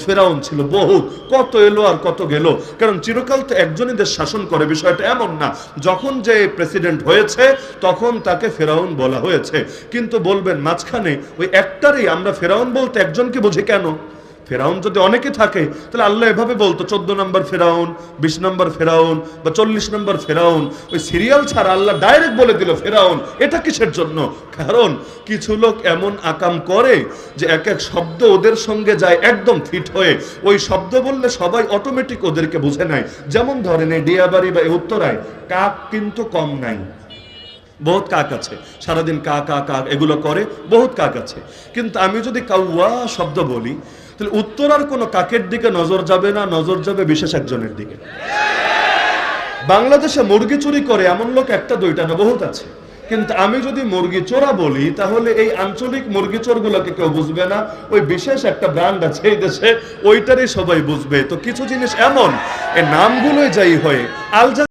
ফেরাউন ছিল, বহুত, কত এলো আর কত গেল। কারণ চিরকাল তো একজনই দেশ শাসন করে, বিষয়টা এমন না। যখন যে প্রেসিডেন্ট হয়েছে তখন তাকে ফেরাউন বলা হয়েছে। কিন্তু বলবেন মাঝখানে ওই একটারই আমরা ফেরাউন বলতে একজনকে বুঝি কেন? ফেরাউন যদি অনেকে থাকে তাহলে আল্লাহ এভাবে বলতো 14 নম্বর ফেরাউন, 20 নম্বর ফেরাউন বা 40 নম্বর ফেরাউন। ওই সিরিয়াল ছাড়া আল্লাহ ডাইরেক্ট বলে দিল ফেরাউন। এটা কিসের জন্য? কারণ কিছু লোক এমন আকাম করে যে এক এক শব্দ ওদের সঙ্গে যায় একদম ফিট হয়ে। ওই শব্দ বললে সবাই অটোমেটিক ওদেরকে বুঝে নেয়। যেমন ধরেন এই ডিয়াবাড়ি বা উত্তরায় কাক কিন্তু কম নাই, বহুত কাক আছে, সারাদিন কা কা কাক এগুলো করে, বহুত কাক আছে। কিন্তু আমি যদি কাউয়া শব্দ বলি তাহলে উত্তরার কোনো কাকের দিকে নজর যাবে না, নজর যাবে বিশেষ একজনের দিকে। বাংলাদেশে মুরগি চুরি করে এমন লোক একটা দুইটা না, বহুত আছে। কিন্তু আমি যদি মুরগি চোরা বলি তাহলে এই আঞ্চলিক মুরগি চোর গুলোকে কেউ বুঝবে না, ওই বিশেষ একটা ব্র্যান্ড আছে এই দেশে, ওইটারই সবাই বুঝবে। তো কিছু জিনিস এমন, এই নামগুলোই যাই হয় আল